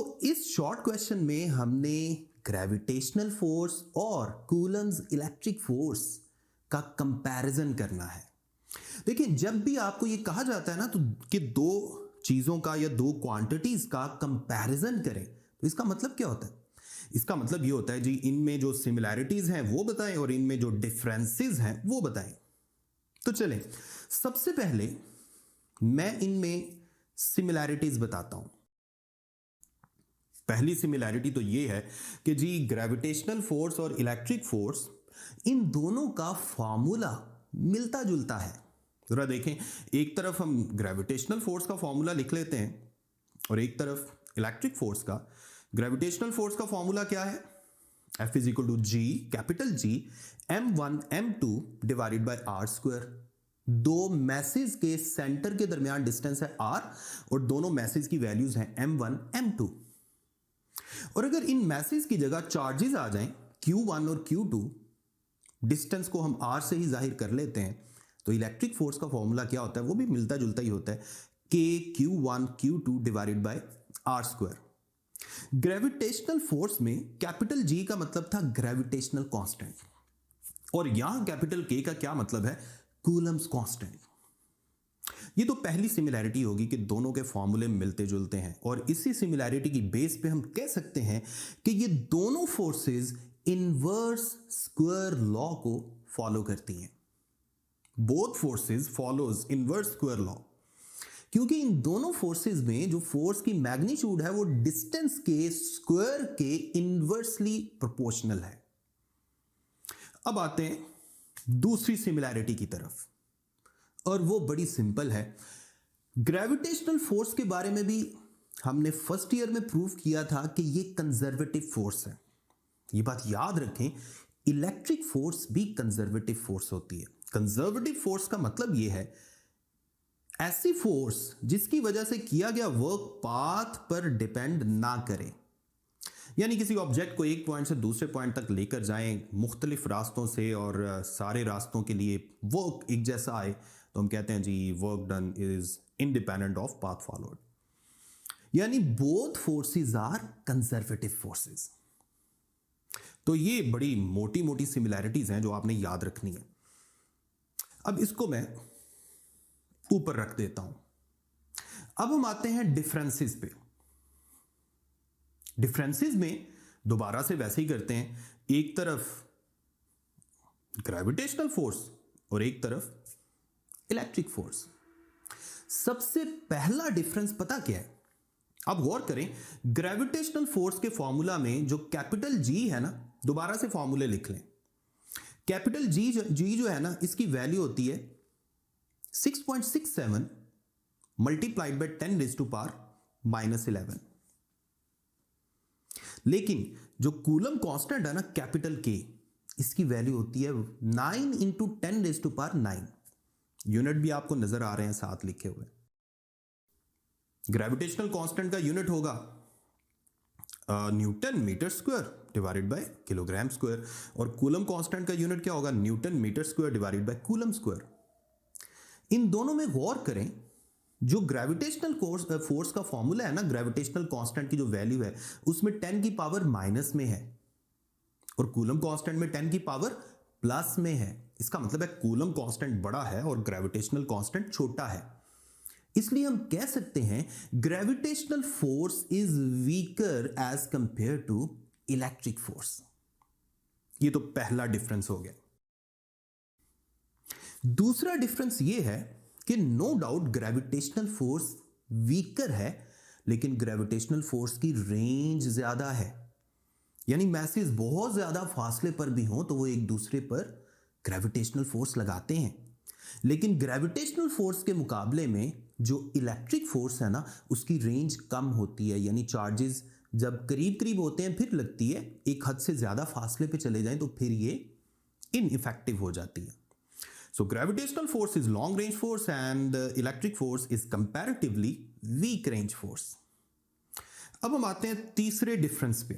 तो इस short question में हमने ग्रेविटेशनल फोर्स और कूलम्स इलेक्ट्रिक फोर्स का कंपैरिजन करना है। देखिए, जब भी आपको ये कहा जाता है ना तो कि दो चीजों का या दो क्वांटिटीज का कंपैरिजन करें, तो इसका मतलब क्या होता है? इसका मतलब ये होता है जी, इनमें जो सिमिलैरिटीज हैं वो बताएं और इनमें जो डिफरेंसेस हैं वो बताएं। तो चलें, सबसे पहले मैं इनमें सिमिलैरिटीज बताता हूं। पहली सिमिलैरिटी तो ये है कि जी ग्रेविटेशनल फोर्स और इलेक्ट्रिक फोर्स, इन दोनों का फॉर्मूला मिलता जुलता है। जरा देखें, एक तरफ हम ग्रेविटेशनल फोर्स का फॉर्मूला लिख लेते हैं और एक तरफ इलेक्ट्रिक फोर्स का। ग्रेविटेशनल फोर्स का फॉर्मूला क्या है? F is equal to G, capital G, m1 m2 divided by r square. दो मैसेज के सेंटर के दरमियान डिस्टेंस है r और दोनों मैसेज की वैल्यूज हैं m1 m2। और अगर इन मैसेज की जगह चार्जेस आ जाएं q1 और q2, डिस्टेंस को हम r से ही जाहिर कर लेते हैं, तो इलेक्ट्रिक फोर्स का फॉर्मूला क्या होता है? वो भी मिलता जुलता ही होता है, k q1 q2 divided by r square. Gravitational force में कैपिटल G का मतलब था ग्रेविटेशनल कांस्टेंट, और यहां कैपिटल K का क्या मतलब है? Coulomb's constant. ये तो पहली सिमिलैरिटी होगी कि दोनों के फॉर्मूले मिलते जुलते हैं, और इसी सिमिलैरिटी की बेस पे हम कह सकते हैं कि ये दोनों फोर्सेस इनवर्स स्क्वायर लॉ को फॉलो करती हैं। Both forces follows inverse square law, क्योंकि इन दोनों फोर्सेस में जो फोर्स की मैग्नीट्यूड है वो डिस्टेंस के स्क्वायर के इनवर्सली प्रोपोर्शनल है। अब आते हैं दूसरी सिमिलैरिटी की तरफ, और वो बड़ी सिंपल है। ग्रेविटेशनल फोर्स के बारे में भी हमने फर्स्ट ईयर में प्रूव किया था कि ये कंजर्वेटिव फोर्स है। ये बात याद रखें, इलेक्ट्रिक फोर्स भी कंजर्वेटिव फोर्स होती है। कंजर्वेटिव फोर्स का मतलब ये है ऐसी फोर्स जिसकी वजह से किया गया वर्क पाथ पर डिपेंड ना करे, यानी किसी ऑब्जेक्ट को एक पॉइंट से दूसरे पॉइंट तक लेकर जाएं मुख्तलिफ रास्तों से, और सारे रास्तों के लिए वर्क एक जैसा आए, तो हम कहते हैं जी work done is independent of path followed. यानी both forces are conservative forces. तो ये बड़ी मोटी मोटी सिमिलैरिटीज हैं जो आपने याद रखनी है। अब इसको मैं ऊपर रख देता हूं। अब हम आते हैं डिफरेंसेस पे। डिफरेंसेस में दोबारा से वैसे ही करते हैं, एक तरफ ग्रेविटेशनल फोर्स और एक तरफ इलेक्ट्रिक फोर्स। सबसे पहला डिफरेंस पता क्या है? अब गौर करें, ग्रेविटेशनल फोर्स के फॉर्मूला में जो कैपिटल जी है ना, दोबारा से फॉर्मूले लिख लें। कैपिटल जी जो है ना, इसकी वैल्यू होती है 6.67 multiplied by 10 raise to power -11। लेकिन जो कूलम कांस्टेंट है ना, कैपिटल के, इसकी वैल्यू होती है 9 into 10 raise to power 9। Unit भी आपको नजर आ रहे हैं साथ लिखे हुए। ग्रेविटेशनल कांस्टेंट का यूनिट होगा newton metre square divided by kilogram square, और कूलम कांस्टेंट का यूनिट क्या होगा? Newton metre square divided by coulomb square. इन दोनों में गौर करें, जो ग्रेविटेशनल फोर्स का फॉर्मूला है ना, ग्रेविटेशनल कांस्टेंट की जो वैल्यू है उसमें 10 की पावर माइनस में है, और कूलम कांस्टेंट में 10 की पावर प्लस में है। इसका मतलब है कूलम कांस्टेंट बड़ा है और ग्रेविटेशनल कांस्टेंट छोटा है। इसलिए हम कह सकते हैं gravitational force is weaker as compare to electric force. ये तो पहला डिफरेंस हो गया। दूसरा डिफरेंस ये है कि no doubt gravitational force weaker है, लेकिन ग्रेविटेशनल फोर्स की रेंज ज्यादा है। यानी मैसेज बहुत ज्यादा फासले पर भी हो तो वो एक दूसरे पर ग्रेविटेशनल फोर्स लगाते हैं, लेकिन ग्रेविटेशनल फोर्स के मुकाबले में जो इलेक्ट्रिक फोर्स है ना, उसकी रेंज कम होती है। यानी चार्जेस जब करीब करीब होते हैं फिर लगती है, एक हद से ज्यादा फासले पे चले जाएं तो फिर ये इनइफेक्टिव हो जाती है। So gravitational force is long range force and electric force is comparatively weak range force. अब हम आते हैं तीसरे डिफरेंस पे।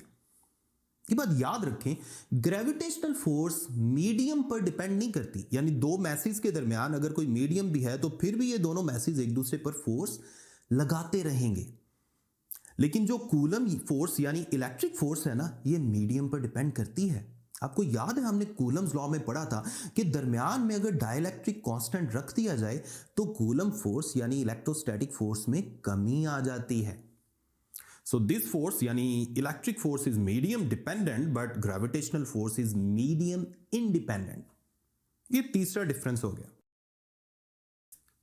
ये बात याद रखें, ग्रेविटेशनल फोर्स मीडियम पर डिपेंड नहीं करती। यानी दो मैसेज के दरमियान अगर कोई मीडियम भी है तो फिर भी ये दोनों मैसेज एक दूसरे पर फोर्स लगाते रहेंगे। लेकिन जो कूलम फोर्स यानी इलेक्ट्रिक फोर्स है ना, ये मीडियम पर डिपेंड करती है। आपको याद है हमने कूलम्स लॉ में पढ़ा था कि दरमियान में अगर डाइलेक्ट्रिक कांस्टेंट रख दिया जाए तो कूलम फोर्स यानी इलेक्ट्रोस्टैटिक फोर्स में कमी आ जाती है। सो दिस फोर्स यानी electric force is medium dependent but gravitational force is medium independent. ये तीसरा डिफरेंस हो गया।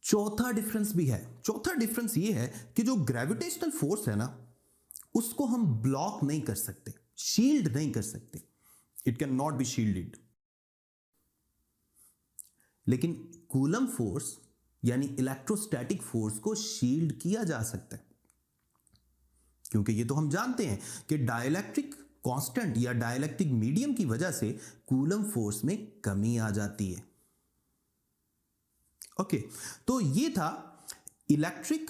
चौथा डिफरेंस भी है। चौथा डिफरेंस ये है कि जो ग्रेविटेशनल फोर्स है ना, उसको हम ब्लॉक नहीं कर सकते, शील्ड नहीं कर सकते। It can not be shielded. लेकिन कूलम फोर्स यानी इलेक्ट्रोस्टैटिक फोर्स को शील्ड किया जा सकता है, क्योंकि ये तो हम जानते हैं कि डाइलेक्ट्रिक कांस्टेंट या डाइलेक्ट्रिक मीडियम की वजह से कूलम फोर्स में कमी आ जाती है। ओके, तो ये था इलेक्ट्रिक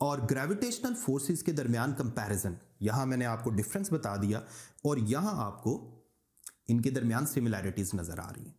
और ग्रेविटेशनल फोर्सेस के दरमियान कंपैरिजन। यहां मैंने आपको डिफरेंस बता दिया और यहां आपको इनके दरमियान सिमिलैरिटीज नजर आ रही हैं।